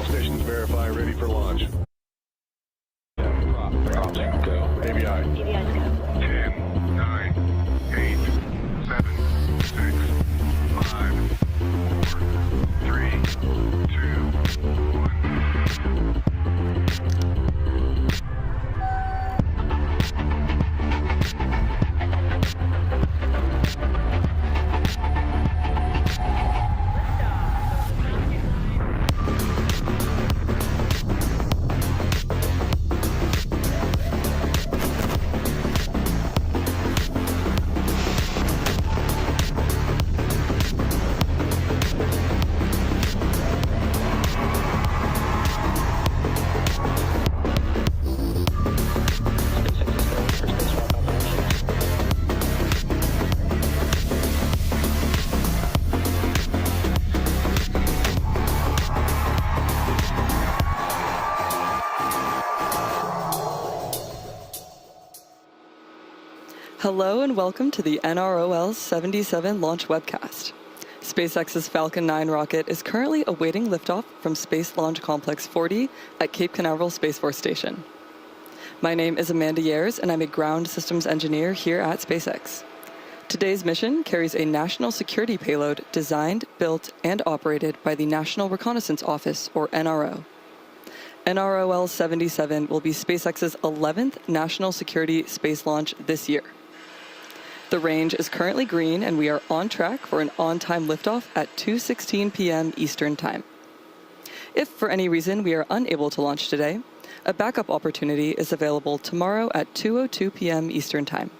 Stations verify, ready for launch. Props, go. AVI. 10, 9, 8, 7, 6, 5, 4, 3, 2, 1. Hello and welcome to the NROL-77 launch webcast. SpaceX's Falcon 9 rocket is currently awaiting liftoff from Space Launch Complex 40 at Cape Canaveral Space Force Station. My name is Amanda Yares and I'm a ground systems engineer here at SpaceX. Today's mission carries a national security payload designed, built, and operated by the National Reconnaissance Office, or NRO. NROL-77 will be SpaceX's 11th national security space launch this year. The range is currently green, and we are on track for an on-time liftoff at 2:16 p.m. Eastern Time. If for any reason we are unable to launch today, a backup opportunity is available tomorrow at 2:02 p.m. Eastern Time.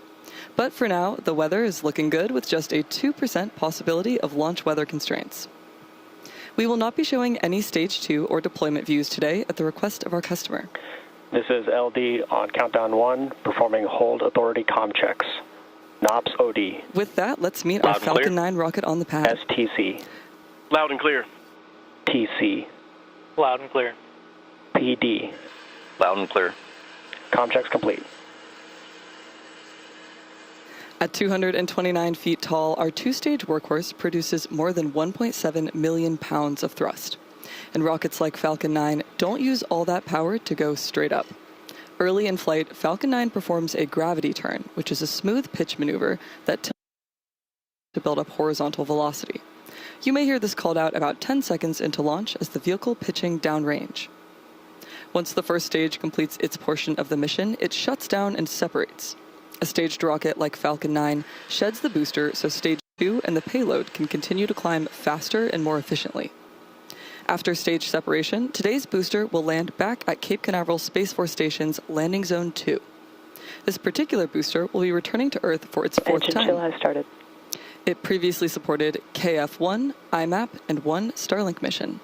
But for now, the weather is looking good with just a 2% possibility of launch weather constraints. We will not be showing any Stage 2 or deployment views today at the request of our customer. This is LD on countdown 1, performing hold authority comm checks. NOPS OD. With that, let's meet our Falcon 9 rocket on the pad. STC. Loud and clear. TC. Loud and clear. PD. Loud and clear. Comm checks complete. At 229 feet tall, our two-stage workhorse produces more than 1.7 million pounds of thrust. And rockets like Falcon 9 don't use all that power to go straight up. Early in flight, Falcon 9 performs a gravity turn, which is a smooth pitch maneuver that tilts to build up horizontal velocity. You may hear this called out about 10 seconds into launch as the vehicle pitching downrange. Once the first stage completes its portion of the mission, it shuts down and separates. A staged rocket like Falcon 9 sheds the booster so Stage 2 and the payload can continue to climb faster and more efficiently. After stage separation, today's booster will land back at Cape Canaveral Space Force Station's Landing Zone 2. This particular booster will be returning to Earth for its fourth time. Engine chill has started. It previously supported KF-1, IMAP, and one Starlink mission.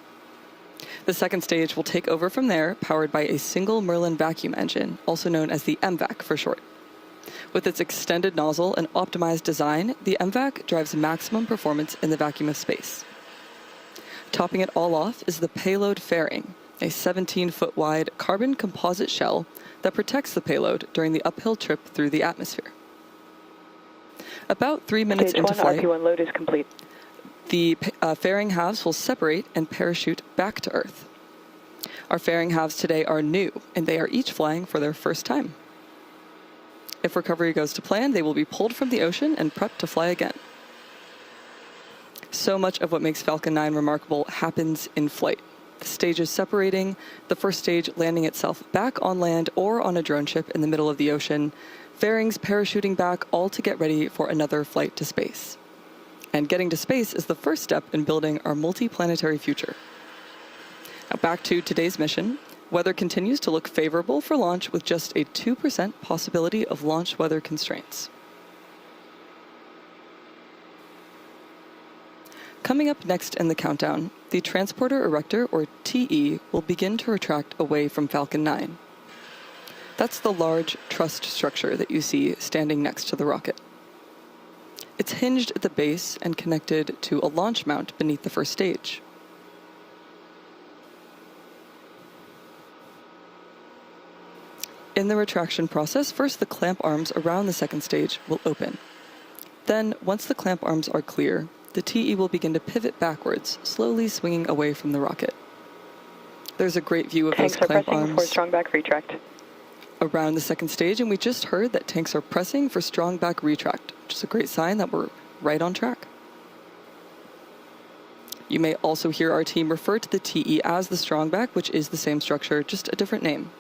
The second stage will take over from there, powered by a single Merlin vacuum engine, also known as the MVAC for short. With its extended nozzle and optimized design, the MVAC drives maximum performance in the vacuum of space. Topping it all off is the payload fairing, a 17-foot wide carbon composite shell that protects the payload during the uphill trip through the atmosphere. About 3 minutes into flight, RP1 load is complete. The fairing halves will separate and parachute back to Earth. Our fairing halves today are new, and they are each flying for their first time. If recovery goes to plan, they will be pulled from the ocean and prepped to fly again. So much of what makes Falcon 9 remarkable happens in flight. The stages separating, the first stage landing itself back on land or on a drone ship in the middle of the ocean, fairings parachuting back, all to get ready for another flight to space. And getting to space is the first step in building our multi-planetary future. Now back to today's mission. Weather continues to look favorable for launch with just a 2% possibility of launch weather constraints. Coming up next in the countdown, the Transporter Erector, or TE, will begin to retract away from Falcon 9. That's the large trussed structure that you see standing next to the rocket. It's hinged at the base and connected to a launch mount beneath the first stage. In the retraction process, first the clamp arms around the second stage will open. Then, once the clamp arms are clear, the TE will begin to pivot backwards, slowly swinging away from the rocket. There's a great view of those clamp arms for strong back retract around the second stage, and we just heard that tanks are pressing for strong back retract, which is a great sign that we're right on track. You may also hear our team refer to the TE as the strong back, which is the same structure, just a different name.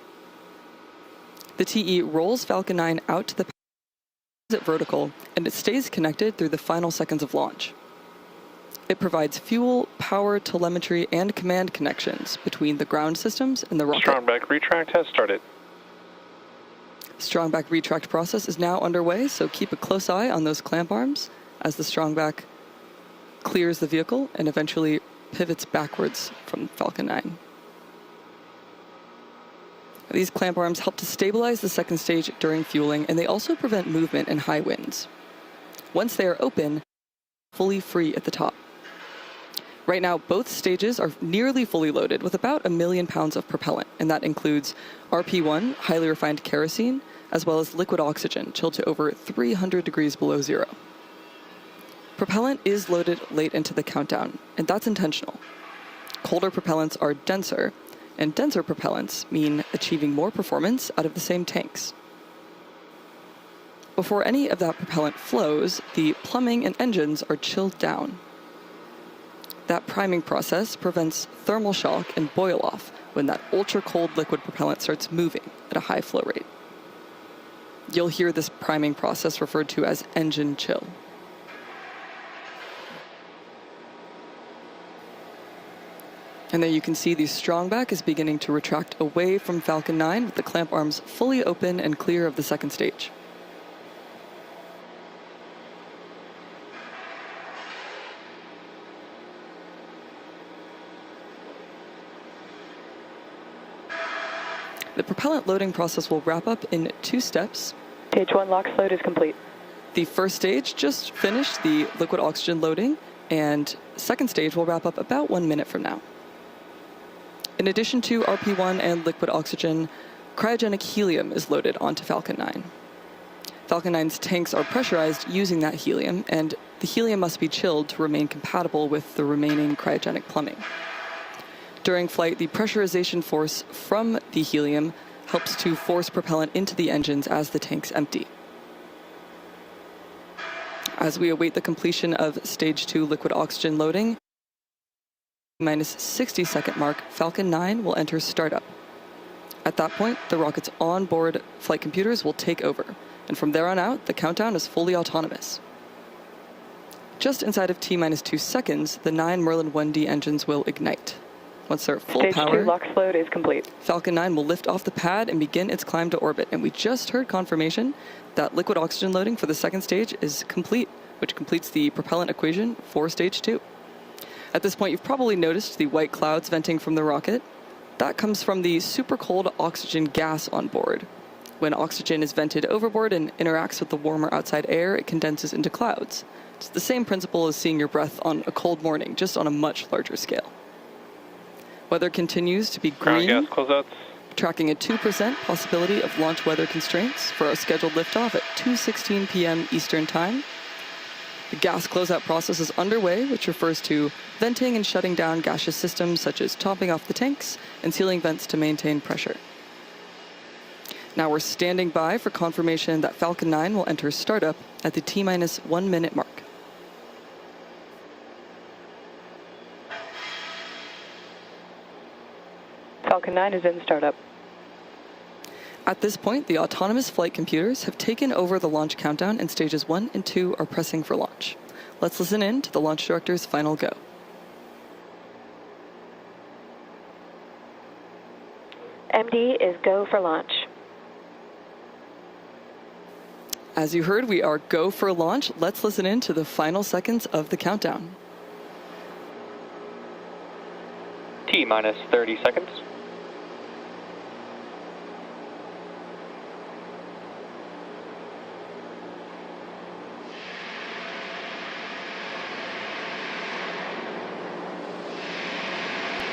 The TE rolls Falcon 9 out to the at vertical, and it stays connected through the final seconds of launch. It provides fuel, power, telemetry, and command connections between the ground systems and the rocket. Strong back retract has started. Strong back retract process is now underway, so keep a close eye on those clamp arms as the strong back clears the vehicle and eventually pivots backwards from Falcon 9. These clamp arms help to stabilize the second stage during fueling, and they also prevent movement in high winds. Once they are open, fully free at the top. Right now, both stages are nearly fully loaded with about 1 million pounds of propellant, and that includes RP1, highly refined kerosene, as well as liquid oxygen, chilled to over 300 degrees below zero. Propellant is loaded late into the countdown, and that's intentional. Colder propellants are denser, and denser propellants mean achieving more performance out of the same tanks. Before any of that propellant flows, the plumbing and engines are chilled down. That priming process prevents thermal shock and boil-off when that ultra-cold liquid propellant starts moving at a high flow rate. You'll hear this priming process referred to as engine chill. And there you can see the strong back is beginning to retract away from Falcon 9 with the clamp arms fully open and clear of the second stage. The propellant loading process will wrap up in 2 steps. Stage 1 LOX load is complete. The first stage just finished the liquid oxygen loading, and second stage will wrap up about 1 minute from now. In addition to RP1 and liquid oxygen, cryogenic helium is loaded onto Falcon 9. Falcon 9's tanks are pressurized using that helium, and the helium must be chilled to remain compatible with the remaining cryogenic plumbing. During flight, the pressurization force from the helium helps to force propellant into the engines as the tanks empty. As we await the completion of Stage 2 liquid oxygen loading, minus 60-second mark, Falcon 9 will enter startup. At that point, the rocket's onboard flight computers will take over, and from there on out, the countdown is fully autonomous. Just inside of T-minus 2 seconds, the 9 Merlin 1D engines will ignite. Once they're at full Stage power, 2 LOX load is complete. Falcon 9 will lift off the pad and begin its climb to orbit, and we just heard confirmation that liquid oxygen loading for the second stage is complete, which completes the propellant equation for Stage 2. At this point, you've probably noticed the white clouds venting from the rocket. That comes from the super cold oxygen gas on board. When oxygen is vented overboard and interacts with the warmer outside air, it condenses into clouds. It's the same principle as seeing your breath on a cold morning, just on a much larger scale. Weather continues to be green, Ground gas closeouts. tracking a 2% possibility of launch weather constraints for our scheduled liftoff at 2:16 p.m. Eastern Time. The gas closeout process is underway, which refers to venting and shutting down gaseous systems such as topping off the tanks and sealing vents to maintain pressure. Now we're standing by for confirmation that Falcon 9 will enter startup at the T-minus 1 minute mark. Falcon 9 is in startup. At this point, the autonomous flight computers have taken over the launch countdown, and stages 1 and 2 are pressing for launch. Let's listen in to the launch director's final go. MD is go for launch. As you heard, we are go for launch. Let's listen in to the final seconds of the countdown. T-minus 30 seconds.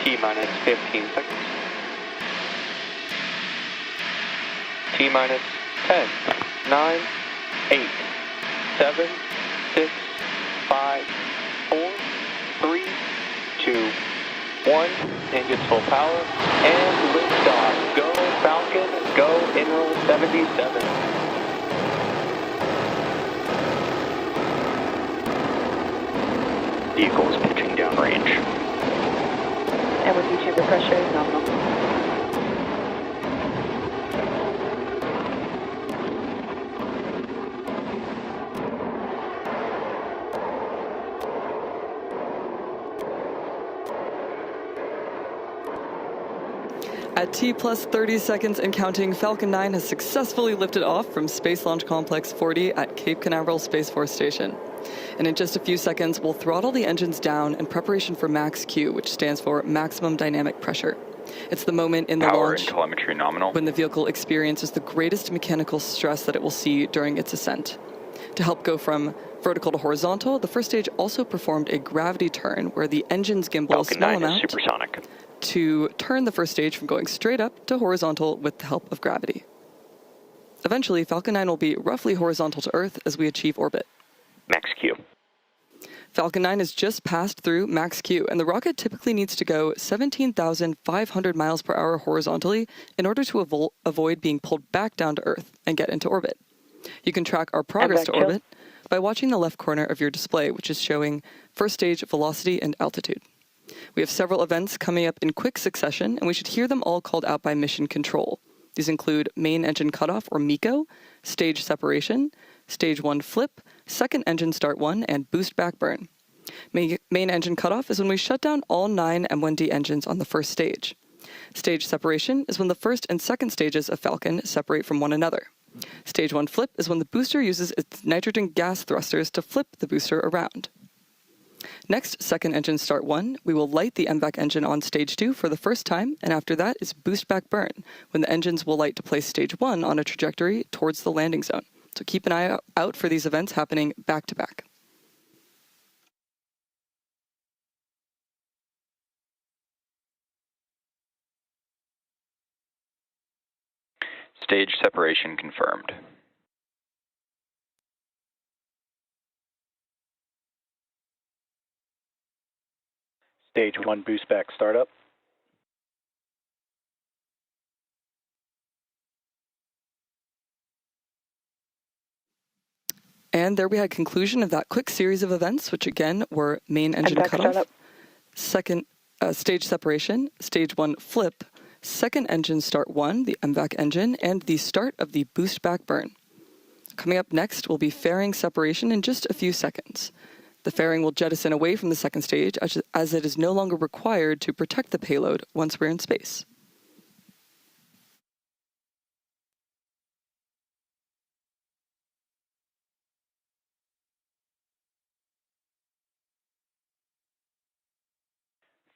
T-minus 15 seconds. T-minus 10, 9, 8, 7, 6, 5, 4, 3, 2, 1. Engines full power. And liftoff. Go Falcon. Go Enroll 77. Vehicle is pitching downrange. And with YouTube, the pressure is nominal. At T plus 30 seconds and counting, Falcon 9 has successfully lifted off from Space Launch Complex 40 at Cape Canaveral Space Force Station. And in just a few seconds, we'll throttle the engines down in preparation for Max Q, which stands for Maximum Dynamic Pressure. It's the moment in the Power launch and telemetry nominal. when the vehicle experiences the greatest mechanical stress that it will see during its ascent. To help go from vertical to horizontal, the first stage also performed a gravity turn where the engine's gimbal a Falcon small 9 is amount supersonic. to turn the first stage from going straight up to horizontal with the help of gravity. Eventually, Falcon 9 will be roughly horizontal to Earth as we achieve orbit. Max Q. Falcon 9 has just passed through Max Q, and the rocket typically needs to go 17,500 miles per hour horizontally in order to avoid being pulled back down to Earth and get into orbit. You can track our progress to orbit by watching the left corner of your display, which is showing first stage velocity and altitude. We have several events coming up in quick succession, and we should hear them all called out by mission control. These include main engine cutoff, or MECO, stage separation, stage 1 flip, second engine start 1, and boost back burn. Main engine cutoff is when we shut down all 9 M1D engines on the first stage. Stage separation is when the first and second stages of Falcon separate from one another. Stage 1 flip is when the booster uses its nitrogen gas thrusters to flip the booster around. Next, second engine start 1, we will light the MVAC engine on stage 2 for the first time, and after that is boost back burn, when the engines will light to place stage 1 on a trajectory towards the landing zone. So keep an eye out for these events happening back to back. Stage separation confirmed. Stage 1 boost back startup. And there we had conclusion of that quick series of events, which again were main engine cutoff, second stage separation, stage 1 flip, second engine start 1, the MVAC engine, and the start of the boost back burn. Coming up next will be fairing separation in just a few seconds. The fairing will jettison away from the second stage as it is no longer required to protect the payload once we're in space.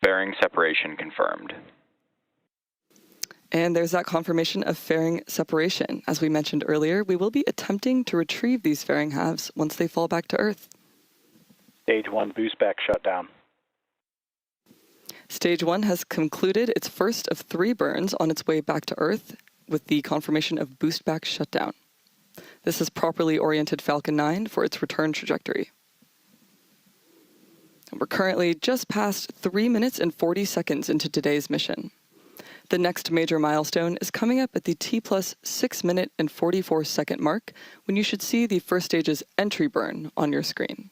Fairing separation confirmed. And there's that confirmation of fairing separation. As we mentioned earlier, we will be attempting to retrieve these fairing halves once they fall back to Earth. Stage 1 boost back shutdown. Stage 1 has concluded its first of 3 burns on its way back to Earth with the confirmation of boost back shutdown. This has properly oriented Falcon 9 for its return trajectory. We're currently just past 3 minutes and 40 seconds into today's mission. The next major milestone is coming up at the T plus 6 minute and 44 second mark, when you should see the first stage's entry burn on your screen.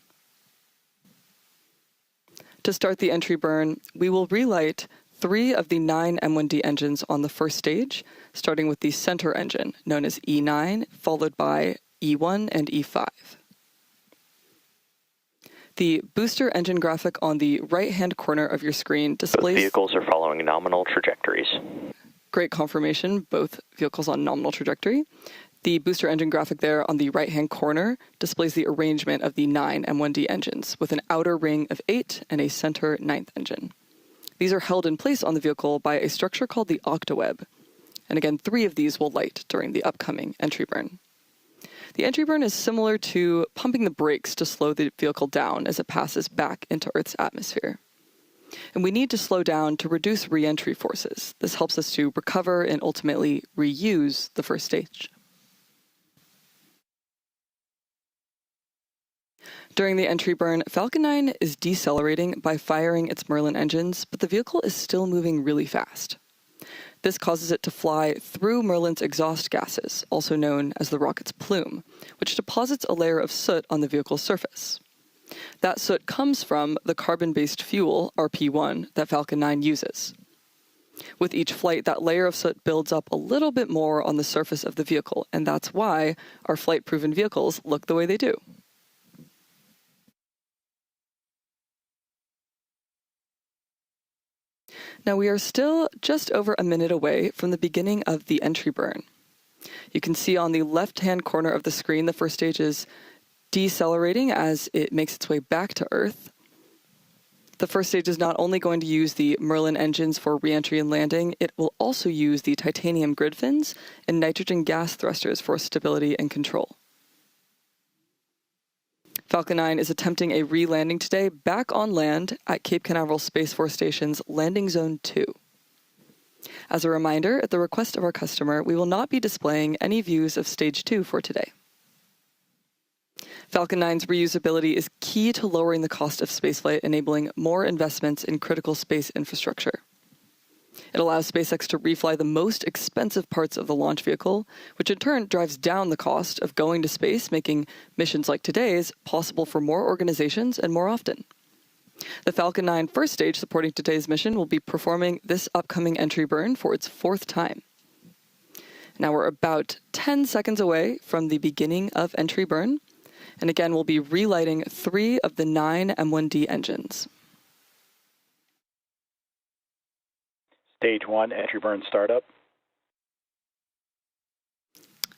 To start the entry burn, we will relight 3 of the 9 M1D engines on the first stage, starting with the center engine, known as E9, followed by E1 and E5. The booster engine graphic on the right-hand corner of your screen Both displays... vehicles are following nominal trajectories. Great confirmation, both vehicles on nominal trajectory. The booster engine graphic there on the right-hand corner displays the arrangement of the 9 M1D engines with an outer ring of 8 and a center 9th engine. These are held in place on the vehicle by a structure called the octaweb. And again, 3 of these will light during the upcoming entry burn. The entry burn is similar to pumping the brakes to slow the vehicle down as it passes back into Earth's atmosphere. And we need to slow down to reduce re-entry forces. This helps us to recover and ultimately reuse the first stage. During the entry burn, Falcon 9 is decelerating by firing its Merlin engines, but the vehicle is still moving really fast. This causes it to fly through Merlin's exhaust gases, also known as the rocket's plume, which deposits a layer of soot on the vehicle's surface. That soot comes from the carbon-based fuel, RP1, that Falcon 9 uses. With each flight, that layer of soot builds up a little bit more on the surface of the vehicle, and that's why our flight-proven vehicles look the way they do. Now we are still just over a minute away from the beginning of the entry burn. You can see on the left-hand corner of the screen the first stage is decelerating as it makes its way back to Earth. The first stage is not only going to use the Merlin engines for re-entry and landing, it will also use the titanium grid fins and nitrogen gas thrusters for stability and control. Falcon 9 is attempting a re-landing today back on land at Cape Canaveral Space Force Station's Landing Zone 2. As a reminder, at the request of our customer, we will not be displaying any views of Stage 2 for today. Falcon 9's reusability is key to lowering the cost of spaceflight, enabling more investments in critical space infrastructure. It allows SpaceX to refly the most expensive parts of the launch vehicle, which in turn drives down the cost of going to space, making missions like today's possible for more organizations and more often. The Falcon 9 first stage supporting today's mission will be performing this upcoming entry burn for its 4th time. Now we're about 10 seconds away from the beginning of entry burn, and again we'll be relighting 3 of the 9 M1D engines. Stage 1, entry burn startup.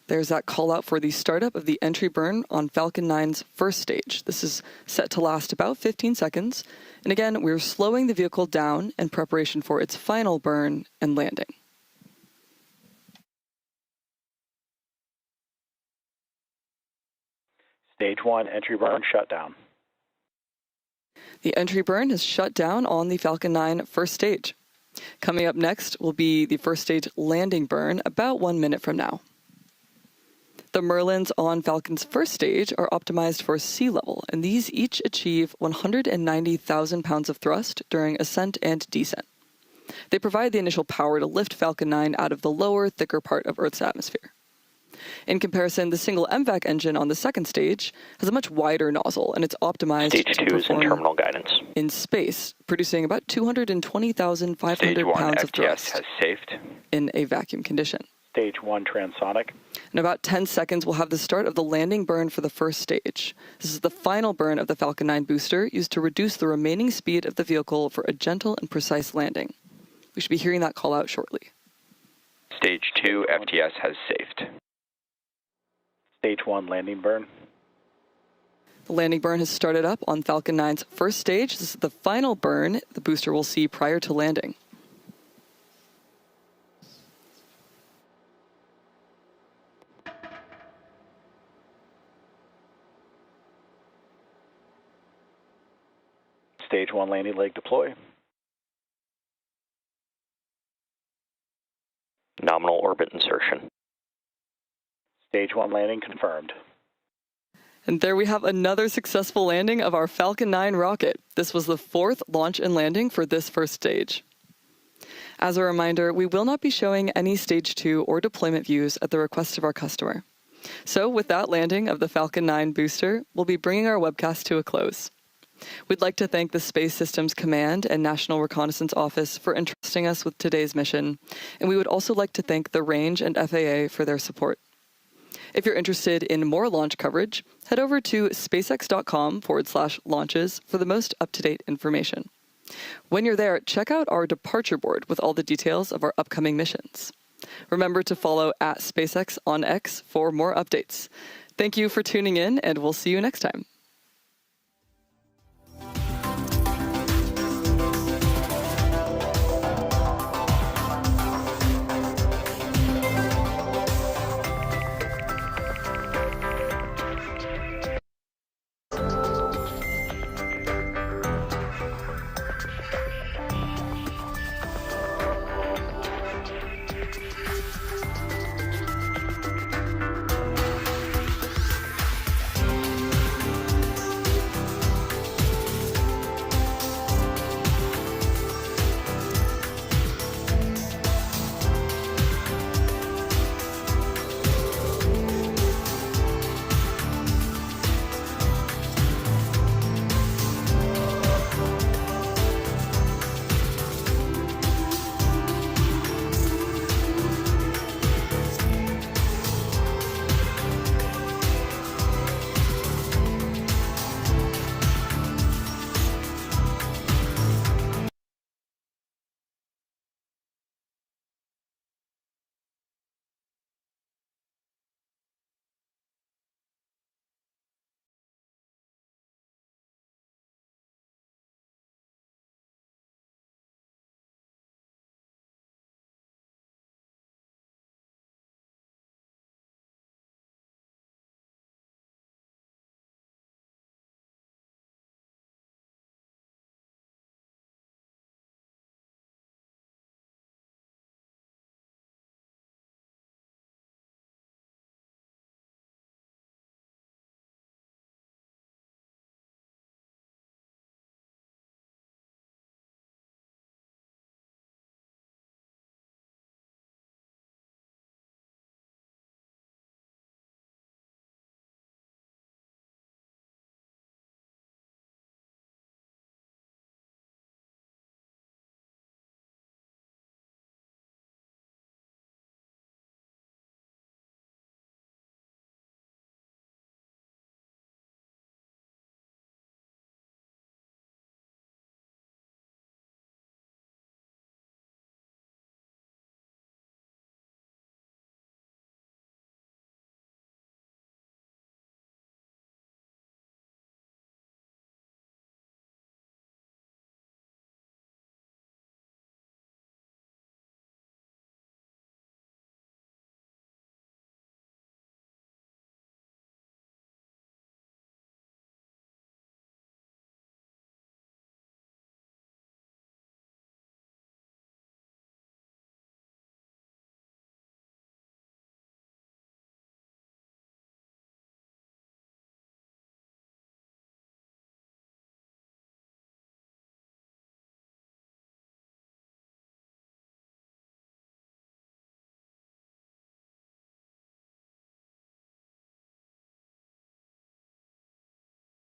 There's that call out for the startup of the entry burn on Falcon 9's first stage. This is set to last about 15 seconds. And again, we're slowing the vehicle down in preparation for its final burn and landing. Stage 1, entry burn shutdown. The entry burn has shut down on the Falcon 9 first stage. Coming up next will be the first stage landing burn about 1 minute from now. The Merlins on Falcon's first stage are optimized for sea level, and these each achieve 190,000 pounds of thrust during ascent and descent. They provide the initial power to lift Falcon 9 out of the lower, thicker part of Earth's atmosphere. In comparison, the single MVAC engine on the second stage has a much wider nozzle, and it's optimized Stage 2 is in terminal guidance. In space, producing about 220,500 Stage 1 pounds of FTS thrust has safed. in a vacuum condition. Stage 1 transonic. In about 10 seconds, we'll have the start of the landing burn for the first stage. This is the final burn of the Falcon 9 booster, used to reduce the remaining speed of the vehicle for a gentle and precise landing. We should be hearing that call out shortly. Stage 2 FTS has safed. Stage 1 landing burn. The landing burn has started up on Falcon 9's first stage. This is the final burn the booster will see prior to landing. Stage 1 landing leg deploy. Nominal orbit insertion. Stage 1 landing confirmed. And there we have another successful landing of our Falcon 9 rocket. This was the 4th launch and landing for this first stage. As a reminder, we will not be showing any Stage 2 or deployment views at the request of our customer. So with that landing of the Falcon 9 booster, we'll be bringing our webcast to a close. We'd like to thank the Space Systems Command and National Reconnaissance Office for entrusting us with today's mission, and we would also like to thank the Range and FAA for their support. If you're interested in more launch coverage, head over to spacex.com/launches for the most up-to-date information. When you're there, check out our departure board with all the details of our upcoming missions. Remember to follow @SpaceX on X for more updates. Thank you for tuning in, and we'll see you next time.